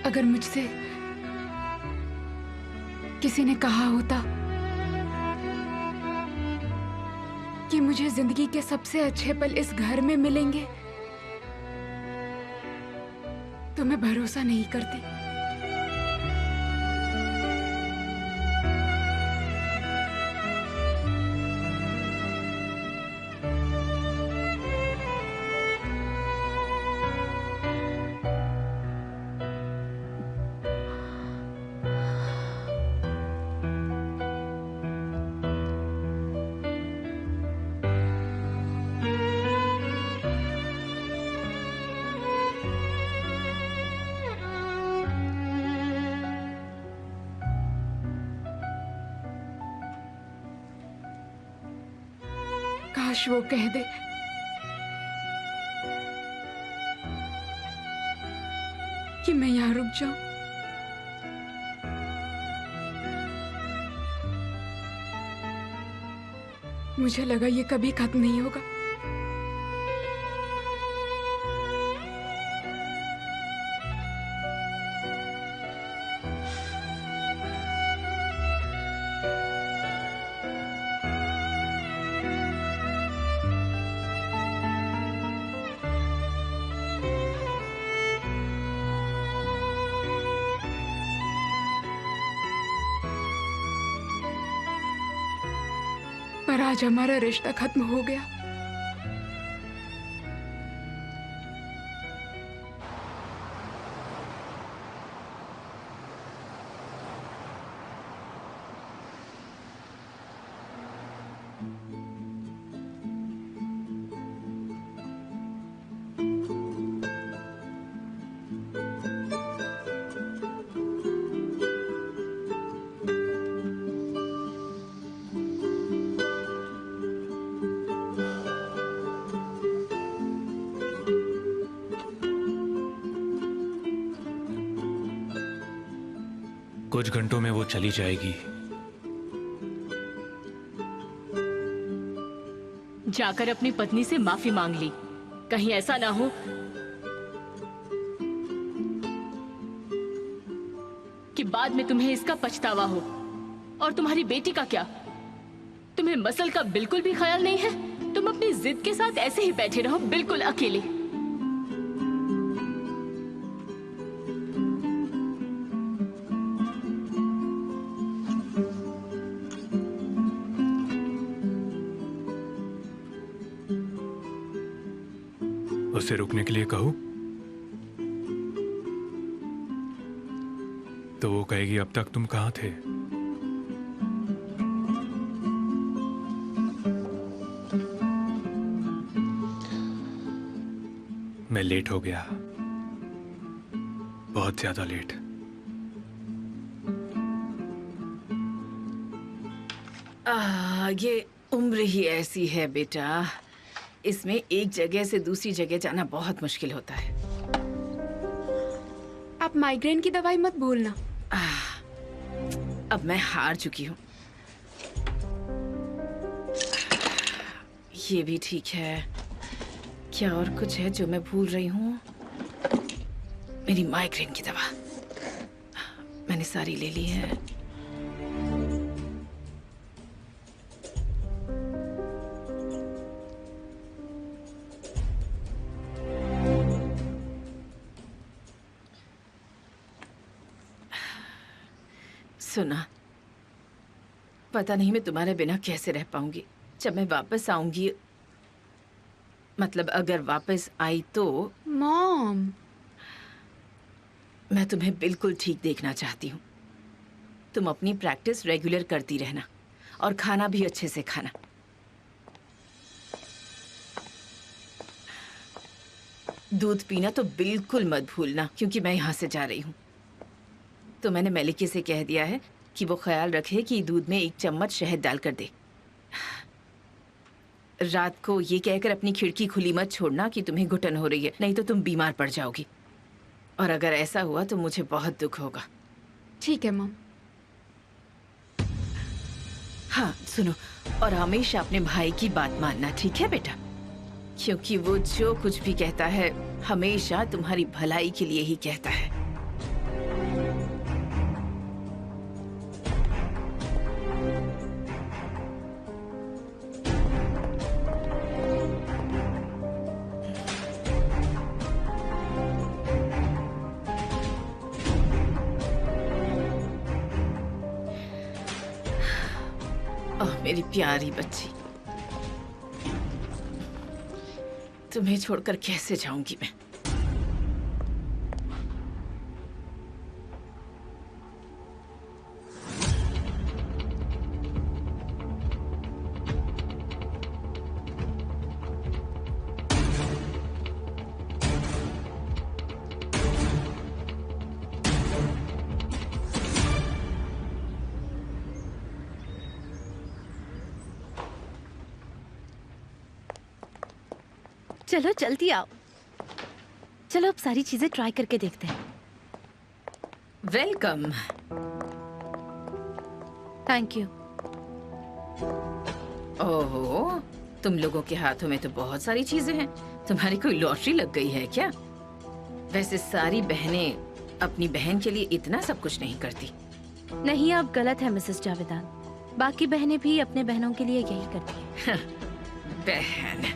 अगर मुझसे किसी ने कहा होता कि मुझे जिंदगी के सबसे अच्छे पल इस घर में मिलेंगे तो मैं भरोसा नहीं करती। काश वो कह दे कि मैं यहां रुक जाऊं। मुझे लगा ये कभी खत्म नहीं होगा। पर आज हमारा रिश्ता खत्म हो गया। कुछ घंटों में वो चली जाएगी। जाकर अपनी पत्नी से माफी मांग ली। कहीं ऐसा ना हो कि बाद में तुम्हें इसका पछतावा हो। और तुम्हारी बेटी का क्या? तुम्हें मसल का बिल्कुल भी ख्याल नहीं है? तुम अपनी जिद के साथ ऐसे ही बैठे रहो, बिल्कुल अकेले। उसे रुकने के लिए कहो तो वो कहेगी अब तक तुम कहां थे। मैं लेट हो गया, बहुत ज्यादा लेट। ये उम्र ही ऐसी है बेटा, इसमें एक जगह से दूसरी जगह जाना बहुत मुश्किल होता है। आप माइग्रेन की दवाई मत भूलना। अब मैं हार चुकी हूँ। ये भी ठीक है। क्या और कुछ है जो मैं भूल रही हूँ? मेरी माइग्रेन की दवा मैंने सारी ले ली है। सुना, पता नहीं मैं तुम्हारे बिना कैसे रह पाऊंगी। जब मैं वापस आऊंगी, मतलब अगर वापस आई तो। मॉम, मैं तुम्हें बिल्कुल ठीक देखना चाहती हूँ। तुम अपनी प्रैक्टिस रेगुलर करती रहना और खाना भी अच्छे से खाना। दूध पीना तो बिल्कुल मत भूलना, क्योंकि मैं यहाँ से जा रही हूँ। तो मैंने मलिके से कह दिया है कि वो ख्याल रखे कि दूध में 1 चम्मच शहद डालकर दे। रात को ये कहकर अपनी खिड़की खुली मत छोड़ना कि तुम्हें घुटन हो रही है, नहीं तो तुम बीमार पड़ जाओगी। और अगर ऐसा हुआ तो मुझे बहुत दुख होगा। ठीक है मॉम। हाँ सुनो, और हमेशा अपने भाई की बात मानना, ठीक है बेटा? क्योंकि वो जो कुछ भी कहता है हमेशा तुम्हारी भलाई के लिए ही कहता है। मेरी प्यारी बच्ची। तुम्हें छोड़कर कैसे जाऊंगी मैं? चलो जल्दी आओ। चलो अब सारी चीजें ट्राई करके देखते हैं। वेलकम। Thank you. ओहो, तुम लोगों के हाथों में तो बहुत सारी चीजें हैं। तुम्हारी कोई लॉटरी लग गई है क्या? वैसे सारी बहनें अपनी बहन के लिए इतना सब कुछ नहीं करती। नहीं, आप गलत है मिसेस जावेदान। बाकी बहनें भी अपने बहनों के लिए यही करती हैं। बहन,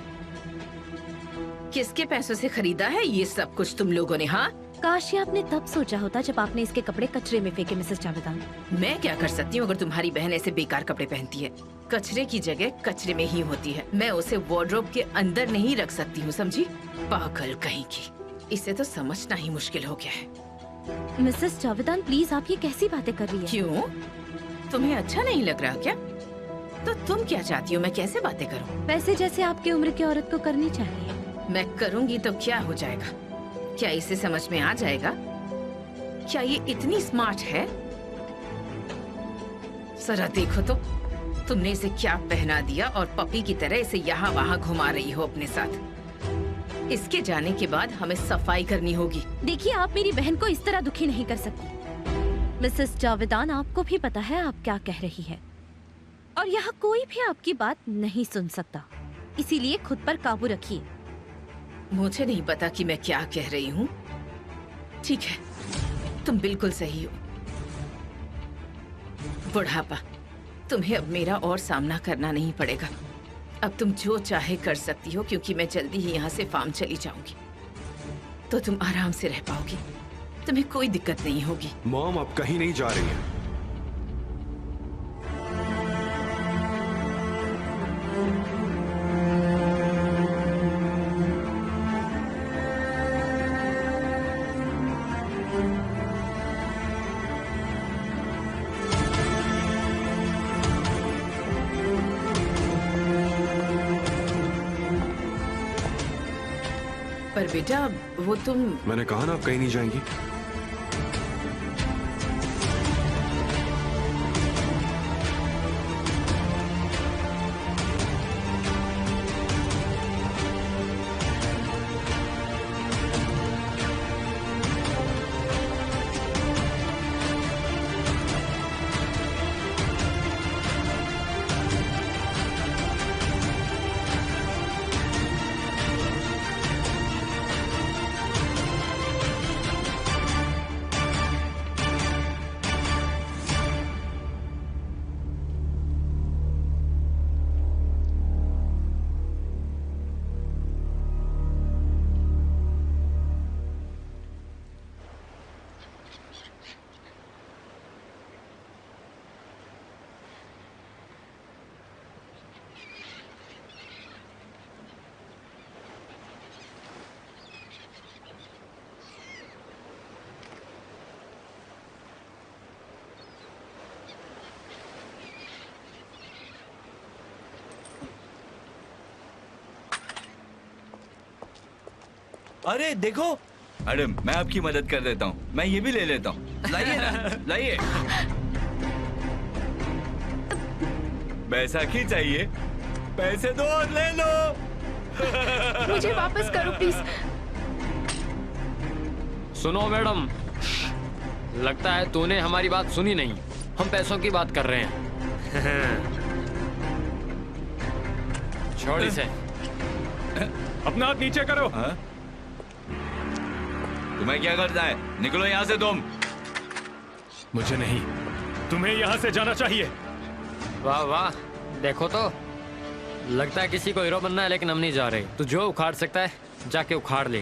किसके पैसों से खरीदा है ये सब कुछ तुम लोगों ने? हाँ, काश ये आपने तब सोचा होता जब आपने इसके कपड़े कचरे में फेंके मिसेस जावेदान। मैं क्या कर सकती हूँ अगर तुम्हारी बहन ऐसे बेकार कपड़े पहनती है? कचरे की जगह कचरे में ही होती है। मैं उसे वार्डरोब के अंदर नहीं रख सकती हूँ, समझी? पागल कहीं की। इसे तो समझना ही मुश्किल हो गया है। मिसेस जावेदान प्लीज, आप ये कैसी बातें कर रही है? क्यों? तुम्हें अच्छा नहीं लग रहा क्या? तो तुम क्या चाहती हो मैं कैसे बातें करूँ? वैसे जैसे आपकी उम्र की औरत को करनी चाहिए। मैं करूँगी तो क्या हो जाएगा? क्या इसे समझ में आ जाएगा? क्या ये इतनी स्मार्ट है? जरा देखो तो, तुमने इसे क्या पहना दिया और पपी की तरह इसे यहाँ वहाँ घुमा रही हो अपने साथ। इसके जाने के बाद हमें सफाई करनी होगी। देखिए, आप मेरी बहन को इस तरह दुखी नहीं कर सकती। मिसेस जावेदान, आपको भी पता है आप क्या कह रही है, और यहाँ कोई भी आपकी बात नहीं सुन सकता। इसीलिए खुद पर काबू रखिए। मुझे नहीं पता कि मैं क्या कह रही हूँ। ठीक है, तुम बिल्कुल सही हो। बुढ़ापा, तुम्हें अब मेरा और सामना करना नहीं पड़ेगा। अब तुम जो चाहे कर सकती हो, क्योंकि मैं जल्दी ही यहाँ से फार्म चली जाऊंगी। तो तुम आराम से रह पाओगी, तुम्हें कोई दिक्कत नहीं होगी। मॉम अब कहीं नहीं जा रही है। पर बेटा, वो तुम मैंने कहा ना आप कहीं नहीं जाएंगी। अरे देखो, मैडम मैं आपकी मदद कर देता हूँ। मैं ये भी ले लेता हूँ। लाइए ना, लाइए। बैसाखी चाहिए? पैसे दो और ले लो। मुझे वापस करो प्लीज। सुनो मैडम, लगता है तूने हमारी बात सुनी नहीं। हम पैसों की बात कर रहे हैं। छोड़ इसे। अपना हाथ नीचे करो। हाँ? तुम्हें क्या करता है? निकलो यहाँ से तुम। मुझे नहीं, तुम्हें यहाँ से जाना चाहिए। वाह वाह, देखो तो लगता है किसी को हीरो बनना है, लेकिन हम नहीं जा रहे। तू जो उखाड़ सकता है जाके उखाड़ ले।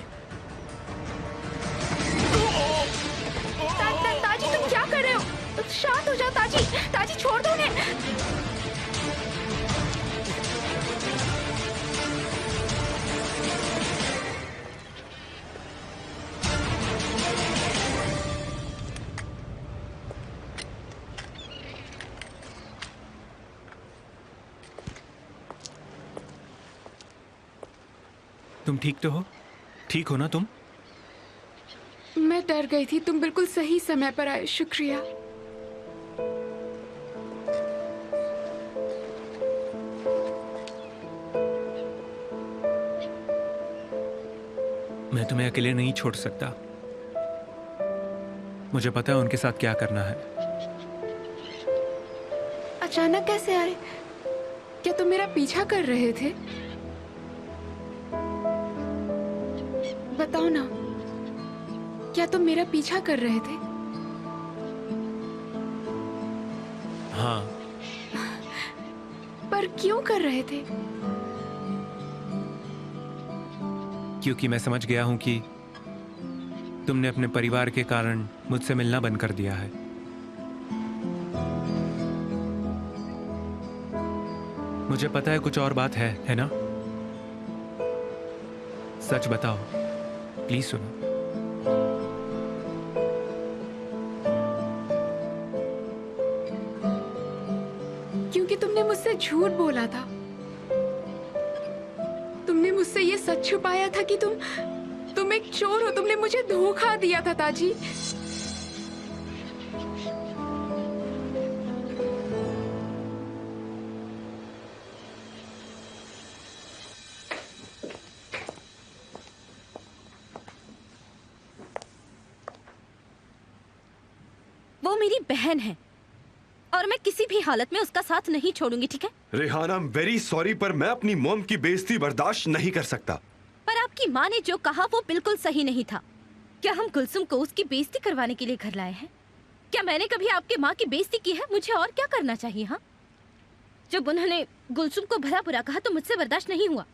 ताजी तुम क्या कर रहे हो? तुम शांत हो जाओ ताजी। ताजी छोड़ दो उन्हें। तुम ठीक तो हो? ठीक हो ना तुम? मैं डर गई थी, तुम बिल्कुल सही समय पर आए, शुक्रिया। मैं तुम्हें अकेले नहीं छोड़ सकता। मुझे पता है उनके साथ क्या करना है। अचानक कैसे आए? क्या तुम मेरा पीछा कर रहे थे? बताओ ना, क्या तुम मेरा पीछा कर रहे थे? हाँ। पर क्यों कर रहे थे? क्योंकि मैं समझ गया हूं कि तुमने अपने परिवार के कारण मुझसे मिलना बंद कर दिया है। मुझे पता है कुछ और बात है ना? सच बताओ, प्लीज सुनो। क्योंकि तुमने मुझसे झूठ बोला था। तुमने मुझसे ये सच छुपाया था कि तुम एक चोर हो। तुमने मुझे धोखा दिया था ताजी। वो मेरी बहन है और मैं किसी भी हालत में उसका साथ नहीं छोड़ूंगी, ठीक है? Rehan, I am very sorry, पर मैं अपनी मॉम की बेइज्जती बर्दाश्त नहीं कर सकता। पर आपकी माँ ने जो कहा वो बिल्कुल सही नहीं था। क्या हम कुलसुम को उसकी बेइज्जती करवाने के लिए घर लाए हैं? क्या मैंने कभी आपके माँ की बेइज्जती की है? मुझे और क्या करना चाहिए? हाँ, जब उन्होंने गुलसुम को भला बुरा कहा तो मुझसे बर्दाश्त नहीं हुआ।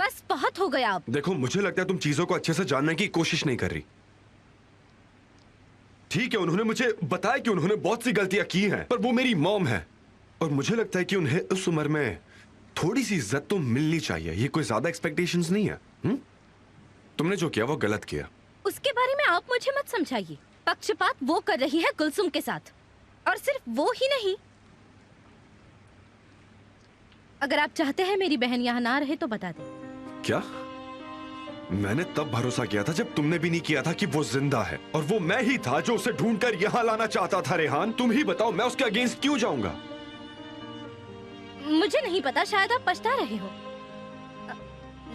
बस बहुत हो गया अब। देखो, मुझे लगता है तुम चीजों को अच्छे से जानने की कोशिश नहीं कर रही। ठीक है, उन्होंने मुझे बताया कि उन्होंने बहुत सी गलतियां की हैं, पर वो मेरी मॉम है और मुझे लगता है कि उन्हें उस उम्र में थोड़ी सी इज्जत तो मिलनी चाहिए। ये कोई ज्यादा एक्सपेक्टेशंस नहीं है। तुमने जो किया वो गलत किया। उसके बारे में आप मुझे मत समझाइए। पक्षपात वो कर रही है कुलसुम के साथ, और सिर्फ वो ही नहीं। अगर आप चाहते हैं मेरी बहन यहाँ ना रहे तो बता दें। क्या? मैंने तब भरोसा किया था जब तुमने भी नहीं किया था कि वो जिंदा है, और वो मैं ही था जो उसे ढूंढकर यहाँ लाना चाहता था। रेहान, तुम ही बताओ, मैं उसके अगेंस्ट क्यों जाऊंगा? मुझे नहीं पता, शायद आप पछता रहे हो।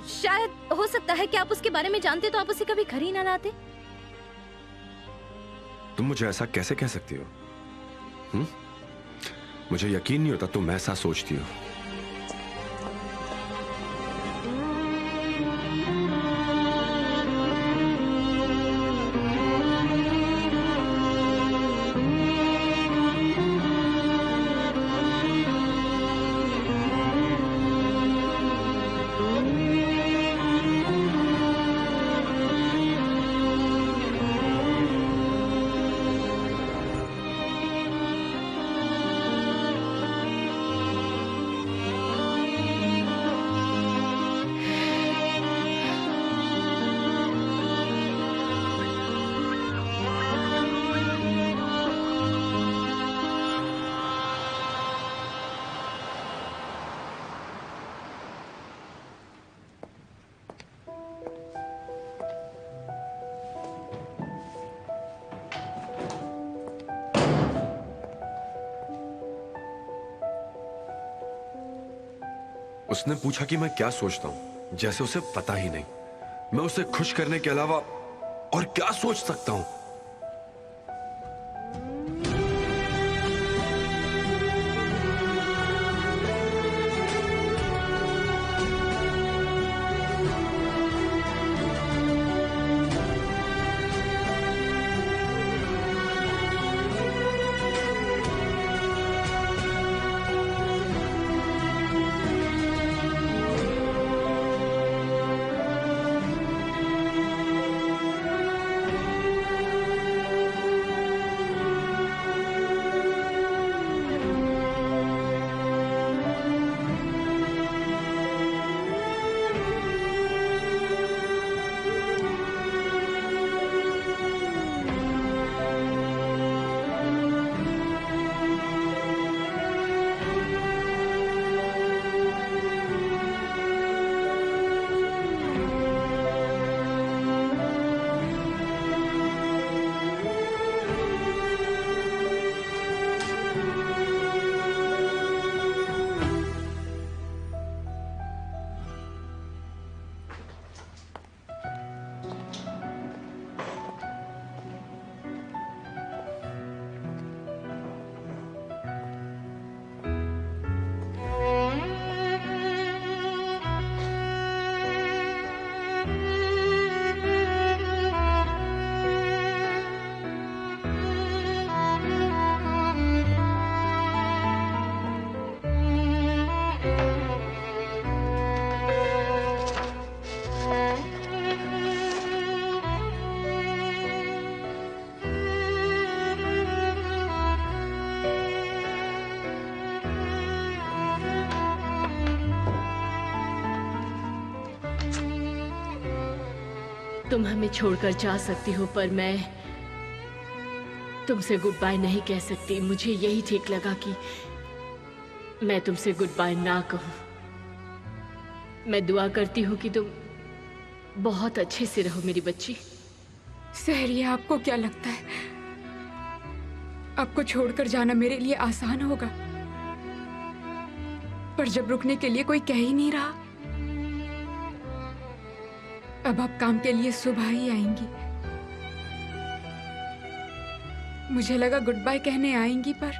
शायद हो सकता है कि आप उसके बारे में जानते तो आप उसे कभी घर ही ना लाते। तुम मुझे ऐसा कैसे कह सकती हो? मुझे यकीन नहीं होता तुम ऐसा सोचती हो। उसने पूछा कि मैं क्या सोचता हूं, जैसे उसे पता ही नहीं। मैं उसे खुश करने के अलावा और क्या सोच सकता हूं? तुम हमें छोड़कर जा सकती हो, पर मैं तुमसे गुड बाय नहीं कह सकती। मुझे यही ठीक लगा कि मैं तुमसे गुड बाय ना कहूं। मैं दुआ करती हूँ कि तुम बहुत अच्छे से रहो मेरी बच्ची। सहरिया, आपको क्या लगता है आपको छोड़कर जाना मेरे लिए आसान होगा? पर जब रुकने के लिए कोई कह ही नहीं रहा, अब आप काम के लिए सुबह ही आएंगी। मुझे लगा गुड बाय कहने आएंगी, पर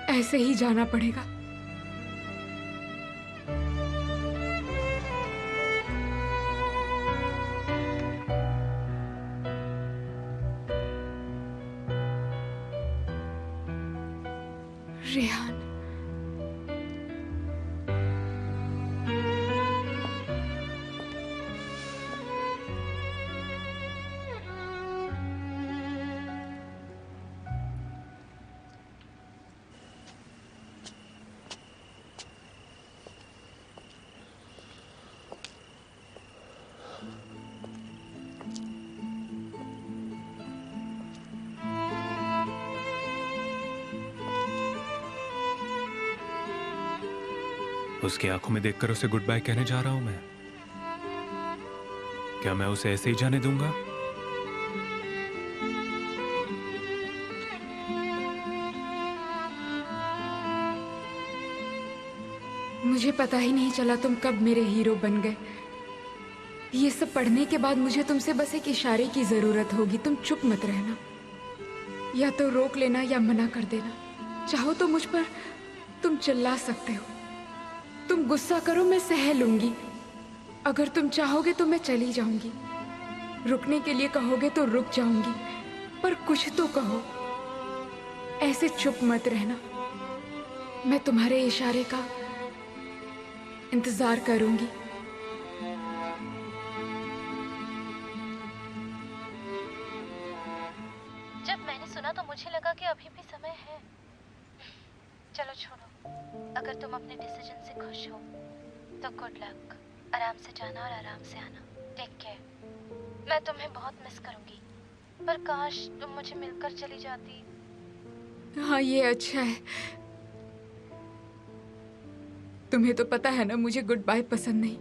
ऐसे ही जाना पड़ेगा। रेहान, उसकी आंखों में देखकर उसे गुड बाय कहने जा रहा हूं मैं। क्या मैं उसे ऐसे ही जाने दूंगा? मुझे पता ही नहीं चला तुम कब मेरे हीरो बन गए। ये सब पढ़ने के बाद मुझे तुमसे बस एक इशारे की जरूरत होगी। तुम चुप मत रहना, या तो रोक लेना या मना कर देना। चाहो तो मुझ पर तुम चिल्ला सकते हो, तुम गुस्सा करो, मैं सह लूंगी। अगर तुम चाहोगे तो मैं चली जाऊंगी, रुकने के लिए कहोगे तो रुक जाऊंगी, पर कुछ तो कहो। ऐसे चुप मत रहना, मैं तुम्हारे इशारे का इंतजार करूंगी। जब मैंने सुना तो मुझे लगा कि अभी भी समय है। चलो छोड़ो, अगर तुम अपने डिसीजन से खुश हो तो गुड लक। आराम से जाना और आराम से आना। Take care. मैं तुम्हें बहुत मिस करूंगी, पर काश तुम मुझे मिलकर चली जाती। हाँ, ये अच्छा है। तुम्हें तो पता है ना मुझे गुड बाय पसंद नहीं।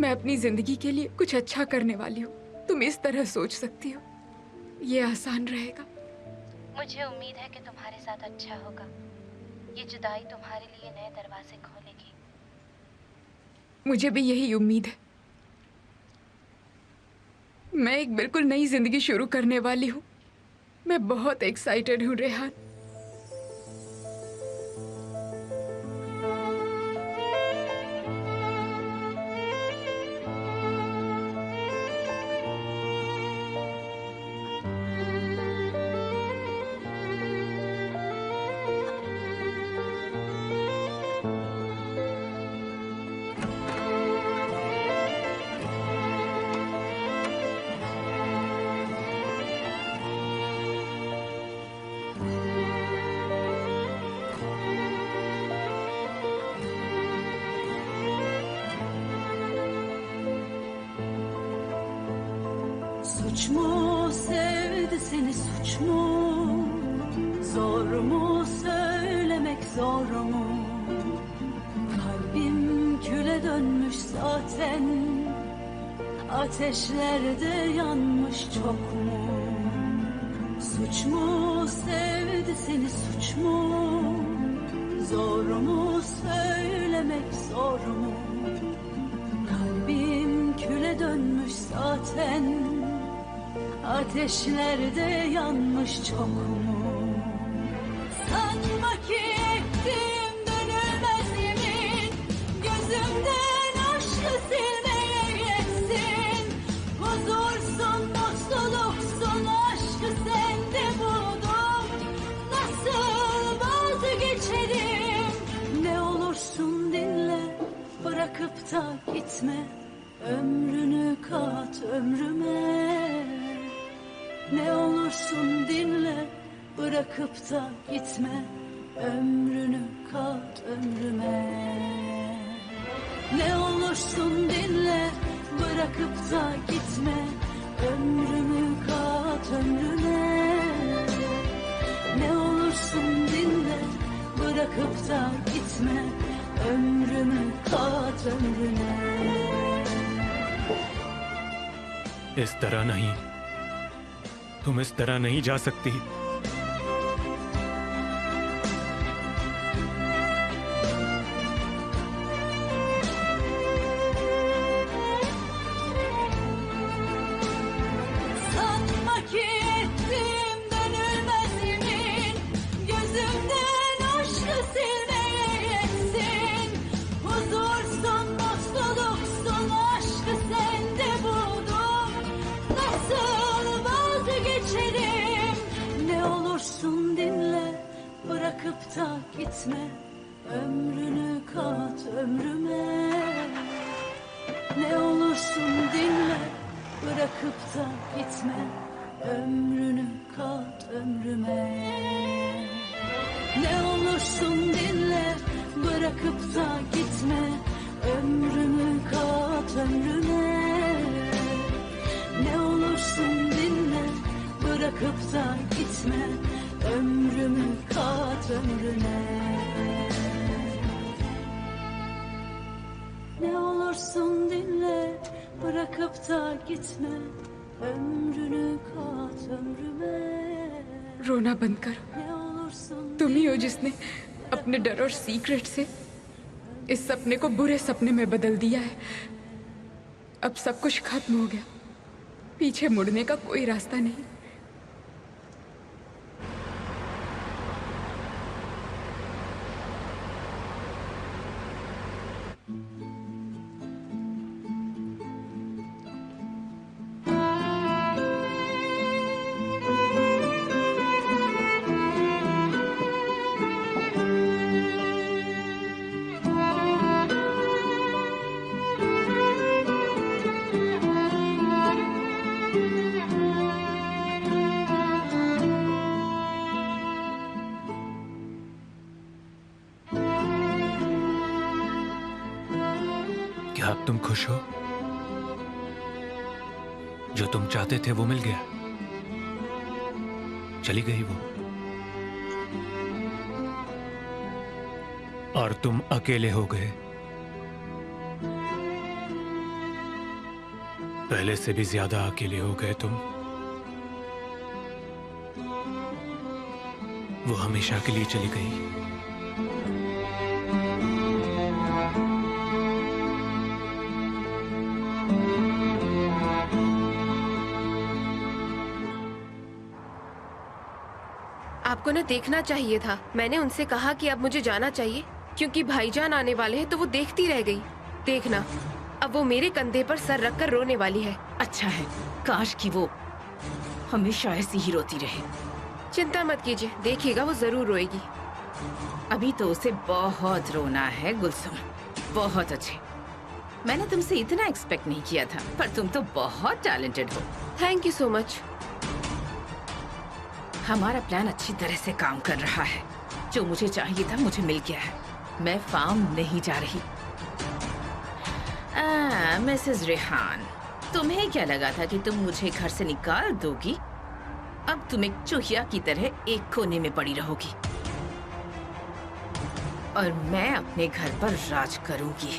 मैं अपनी जिंदगी के लिए कुछ अच्छा करने वाली हूँ। तुम इस तरह सोच सकती हो, ये आसान रहेगा। मुझे उम्मीद है कि तुम्हारे साथ अच्छा होगा। ये जुदाई तुम्हारे लिए नए दरवाजे खोलेगी। मुझे भी यही उम्मीद है। मैं एक बिल्कुल नई जिंदगी शुरू करने वाली हूँ। मैं बहुत एक्साइटेड हूँ Rehan. Suç mu sevdi seni, suç mu? Zor mu söylemek, zor mu? Kalbim küle dönmüş zaten, ateşlerde yanmış çok mu? Suç mu sevdi seni, suç mu? Zor mu söylemek, zor mu? Kalbim küle dönmüş zaten, ateşlerde yanmış çok mu? Sanma ki ettim dönülmez yemin, gözümden aşkı silmeye yetsin. Huzursun, mutluluksun, aşkı sende buldum. Nasıl vazgeçerim? Ne olursun dinle, bırakıp da gitme. Ömrünü kat ömrüme. Ne olursun dinle, bırakıp da gitme. ömrünü kat ömrüme. Ne olursun dinle, bırakıp da gitme, ömrümü kat ömrüme. Ne olursun dinle, bırakıp da gitme, ömrümü kat ömrüme. इस तरह नहीं, तुम इस तरह नहीं जा सकती। Sanma ki ettim dönülmez yemin, gözümden aşkı silmeye yetsin. Huzursun, mutluluksun, aşkı sende buldum. Nasıl vazgeçerim? Ne olursun dinle, bırakıp da gitme, ömrünü kat ömrüme. Ne olursun dinle, bırakıp da gitme, ömrünü kat ömrüme. Ne olursun dinle, bırakıp da gitme, ömrümü kat ömrüme. Ne olursun dinle, bırakıp da gitme, ömrümü kat ömrüme. Ne olursun dinle, bırakıp da gitme, ömrünü kat ömrüme. रोना बंद करो। Ne olursun तुम ही हो जिसने अपने डर और secret से इस सपने को बुरे सपने में बदल दिया है। अब सब कुछ खत्म हो गया, पीछे मुड़ने का कोई रास्ता नहीं। क्या अब तुम खुश हो? जो तुम चाहते थे वो मिल गया, चली गई वो, और तुम अकेले हो गए। पहले से भी ज्यादा अकेले हो गए तुम। वो हमेशा के लिए चली गई। आपको ना देखना चाहिए था। मैंने उनसे कहा कि अब मुझे जाना चाहिए क्योंकि भाईजान आने वाले हैं, तो वो देखती रह गई। देखना, अब वो मेरे कंधे पर सर रखकर रोने वाली है। अच्छा है, काश कि वो हमेशा ऐसी ही रोती रहे। चिंता मत कीजिए, देखिएगा वो जरूर रोएगी। अभी तो उसे बहुत रोना है गुलसुम। बहुत अच्छे, मैंने तुमसे इतना एक्सपेक्ट नहीं किया था, पर तुम तो बहुत टैलेंटेड हो। Thank you so much. हमारा प्लान अच्छी तरह से काम कर रहा है। जो मुझे चाहिए था मुझे मिल गया है। मैं फार्म नहीं जा रही। मिसेस रेहान, तुम्हें क्या लगा था कि तुम मुझे घर से निकाल दोगी? अब तुम एक चूहिया की तरह एक कोने में पड़ी रहोगी और मैं अपने घर पर राज करूंगी।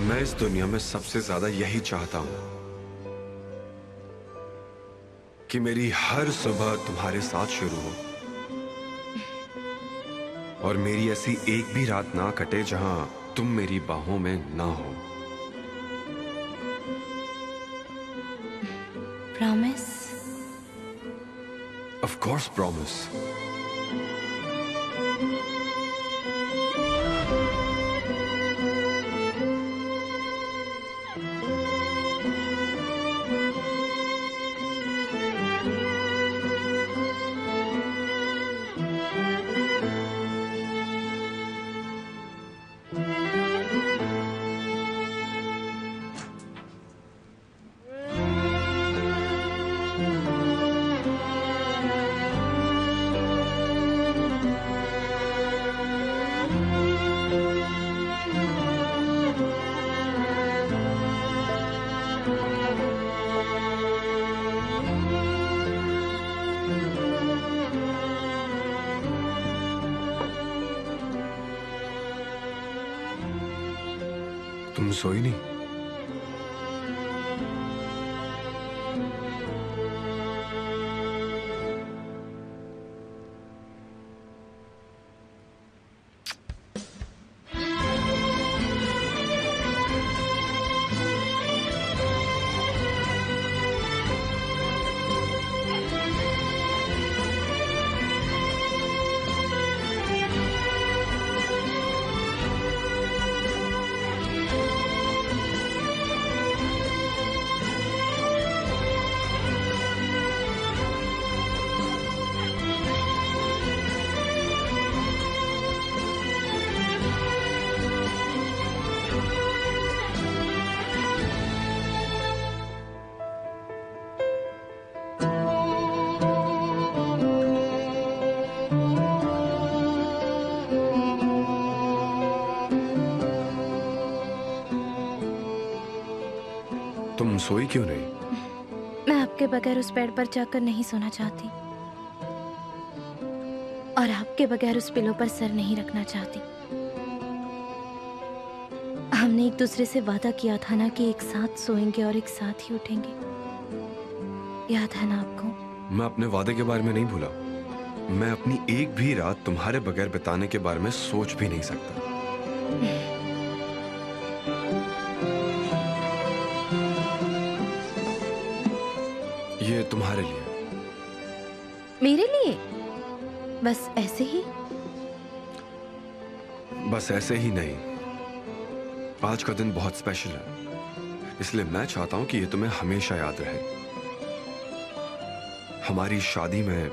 मैं इस दुनिया में सबसे ज्यादा यही चाहता हूं कि मेरी हर सुबह तुम्हारे साथ शुरू हो और मेरी ऐसी एक भी रात ना कटे जहां तुम मेरी बाहों में ना हो। प्रॉमिस? Of course promise. तुम सोई नहीं? तुम सोई क्यों नहीं? मैं आपके बगैर उस बेड पर जाकर नहीं सोना चाहती और आपके बगैर उस पिलो पर सर नहीं रखना चाहती। हमने एक दूसरे से वादा किया था ना कि एक साथ सोएंगे और एक साथ ही उठेंगे। याद है ना आपको? मैं अपने वादे के बारे में नहीं भूला। मैं अपनी एक भी रात तुम्हारे बगैर बिताने के बारे में सोच भी नहीं सकता। ये तुम्हारे लिए। मेरे लिए? बस ऐसे ही? बस ऐसे ही नहीं, आज का दिन बहुत स्पेशल है, इसलिए मैं चाहता हूं कि ये तुम्हें हमेशा याद रहे। हमारी शादी में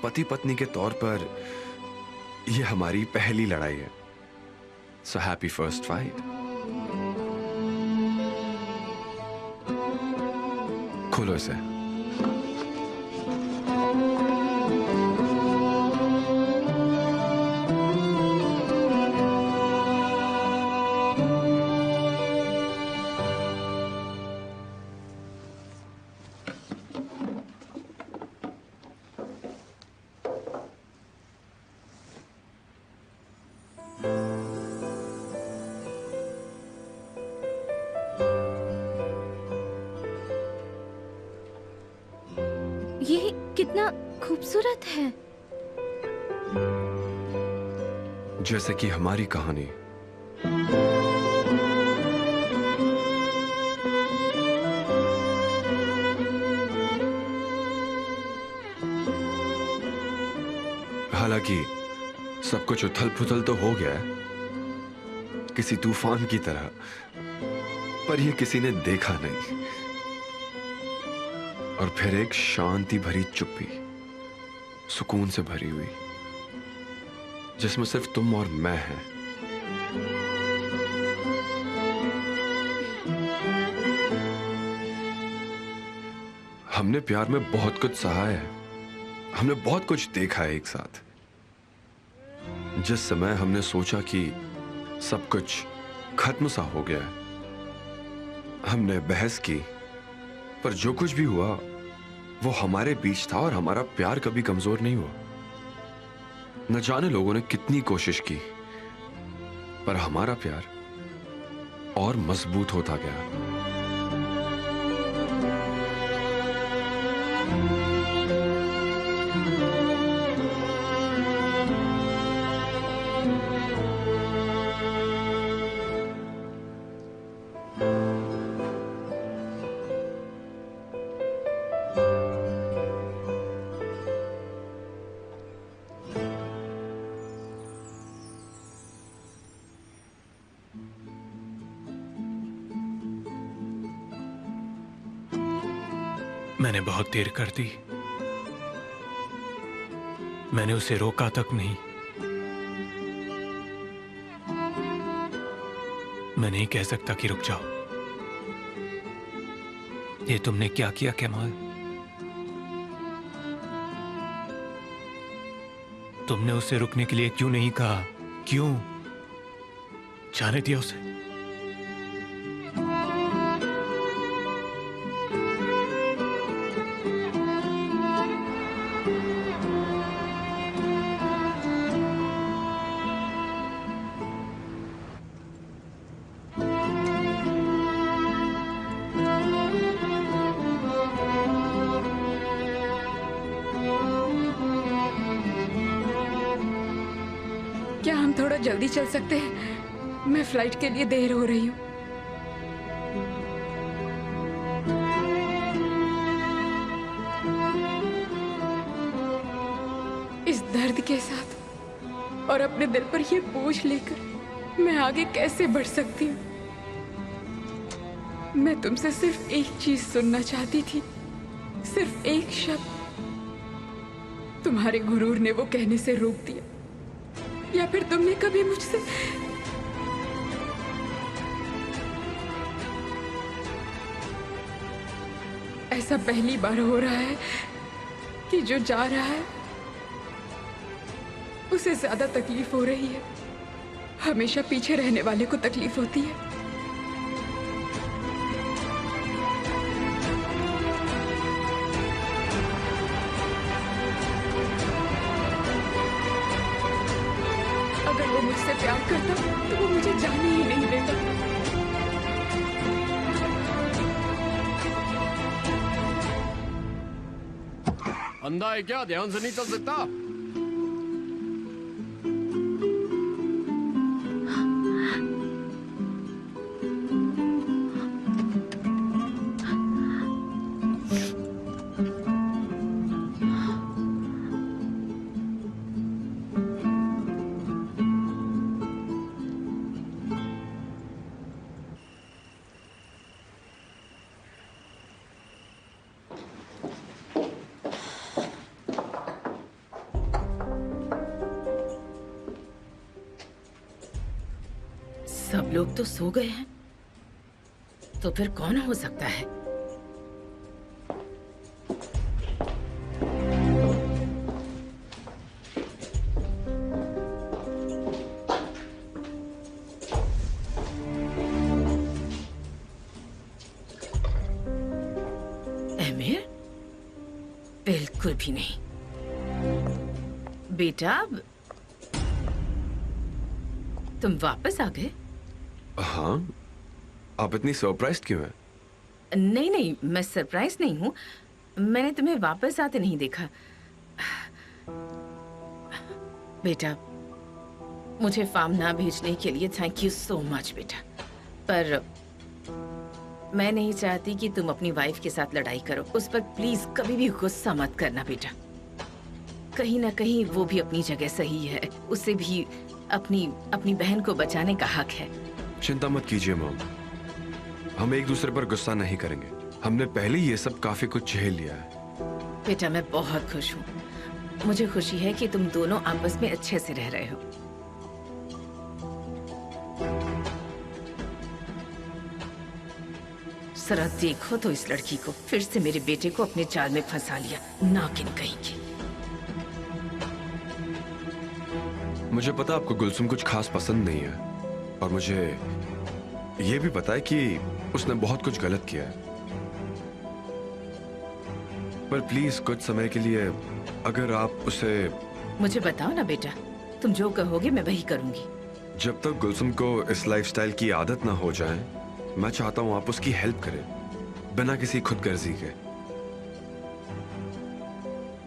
पति पत्नी के तौर पर ये हमारी पहली लड़ाई है। So happy first fight. खोलो इसे। ये कितना खूबसूरत है। जैसे कि हमारी कहानी। हालांकि सब कुछ उथल पुथल तो हो गया है, किसी तूफान की तरह, पर यह किसी ने देखा नहीं। और फिर एक शांति भरी चुप्पी, सुकून से भरी हुई, जिसमें सिर्फ तुम और मैं हैं। हमने प्यार में बहुत कुछ सहा है, हमने बहुत कुछ देखा है एक साथ। जिस समय हमने सोचा कि सब कुछ खत्म सा हो गया है, हमने बहस की, पर जो कुछ भी हुआ वो हमारे बीच था और हमारा प्यार कभी कमजोर नहीं हुआ। न जाने लोगों ने कितनी कोशिश की, पर हमारा प्यार और मजबूत होता गया। मैंने बहुत देर कर दी। मैंने उसे रोका तक नहीं। मैं नहीं कह सकता कि रुक जाओ। ये तुमने क्या किया कमाल? तुमने उसे रुकने के लिए क्यों नहीं कहा? क्यों जाने दिया उसे? क्या हम थोड़ा जल्दी चल सकते हैं? मैं फ्लाइट के लिए देर हो रही हूँ। इस दर्द के साथ और अपने दिल पर ये बोझ लेकर मैं आगे कैसे बढ़ सकती हूँ? मैं तुमसे सिर्फ एक चीज सुनना चाहती थी, सिर्फ एक शब्द। तुम्हारे गुरूर ने वो कहने से रोक दिया, या फिर तुमने कभी मुझसे ऐसा पहली बार हो रहा है कि जो जा रहा है उसे ज्यादा तकलीफ हो रही है। हमेशा पीछे रहने वाले को तकलीफ होती है। अगर वो मुझसे प्यार करता तो वो मुझे जाने ही नहीं देता। अंधा है क्या? ध्यान से नहीं चल सकता? सब लोग तो सो गए हैं, तो फिर कौन हो सकता है? एमिर? बिल्कुल भी नहीं। बेटा, तुम वापस आ गए? हाँ, आप इतनी सरप्राइज्ड क्यों हैं? नहीं नहीं, मैं सरप्राइज नहीं हूँ। मैंने तुम्हें वापस आते नहीं देखा। बेटा, मुझे फार्म ना भेजने के लिए थैंक यू सो मच बेटा। पर मैं नहीं चाहती कि तुम अपनी वाइफ के साथ लड़ाई करो। उस पर प्लीज कभी भी गुस्सा मत करना बेटा। कहीं ना कहीं वो भी अपनी जगह सही है। उसे भी अपनी बहन को बचाने का हक है। चिंता मत कीजिए मॉम, हम एक दूसरे पर गुस्सा नहीं करेंगे। हमने पहले ये सब काफी कुछ झेल लिया है। बेटा, मैं बहुत खुश हूँ। मुझे खुशी है कि तुम दोनों आपस में अच्छे से रह रहे हो। जरा देखो तो इस लड़की को, फिर से मेरे बेटे को अपने जाल में फंसा लिया। नागिन कहीं की। मुझे पता आपको गुलसुम कुछ खास पसंद नहीं है, और मुझे ये भी पता है कि उसने बहुत कुछ गलत किया है। पर प्लीज कुछ समय के लिए अगर आप उसे... मुझे बताओ ना बेटा, तुम जो कहोगे मैं वही करूंगी। जब तक गुलसुम को इस लाइफस्टाइल की आदत ना हो जाए, मैं चाहता हूं आप उसकी हेल्प करें, बिना किसी खुदगर्जी के।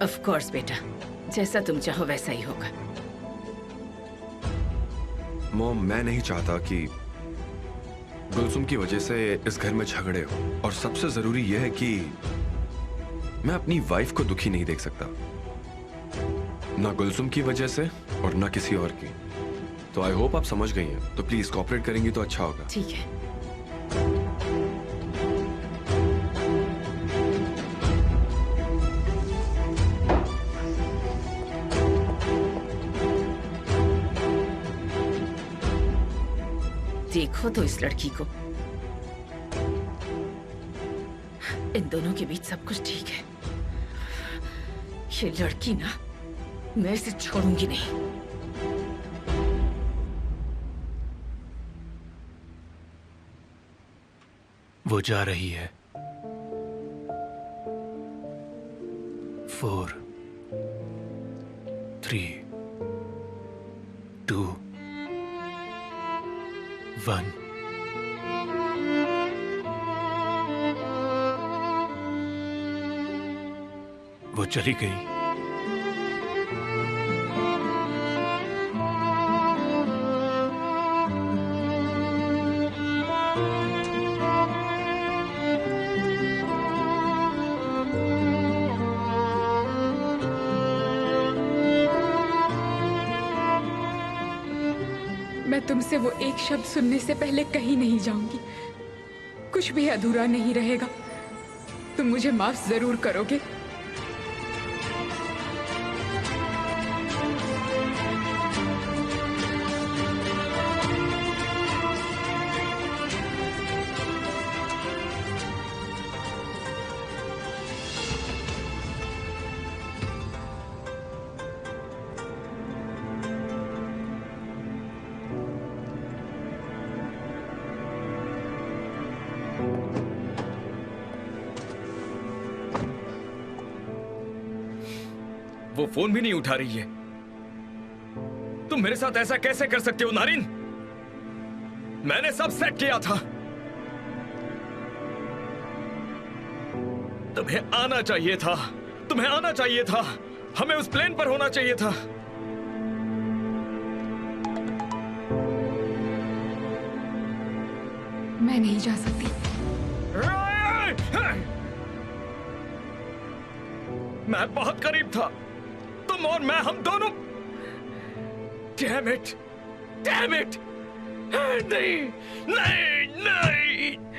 ऑफ कोर्स बेटा, जैसा तुम चाहो वैसा ही होगा। मॉम, मैं नहीं चाहता कि गुलसुम की वजह से इस घर में झगड़े हो, और सबसे जरूरी यह है कि मैं अपनी वाइफ को दुखी नहीं देख सकता, ना गुलसुम की वजह से और ना किसी और की। तो आई होप आप समझ गई हैं। तो प्लीज कोऑपरेट करेंगी तो अच्छा होगा। ठीक है। देखो तो इस लड़की को। इन दोनों के बीच सब कुछ ठीक है। ये लड़की ना, मैं इसे छोड़ूंगी नहीं। वो जा रही है। 4 3 2 1। वो चली गई। मैं तुमसे वो एक शब्द सुनने से पहले कहीं नहीं जाऊंगी। कुछ भी अधूरा नहीं रहेगा। तुम मुझे माफ जरूर करोगे। वो फोन भी नहीं उठा रही है। तुम मेरे साथ ऐसा कैसे कर सकते हो नारिन? मैंने सब सेट किया था। तुम्हें आना चाहिए था। तुम्हें आना चाहिए था। हमें उस प्लेन पर होना चाहिए था। मैं नहीं जा सकती। मैं बहुत करीब था। तुम और मैं, हम दोनों। Damn it! Damn it! नहीं, नहीं, नहीं!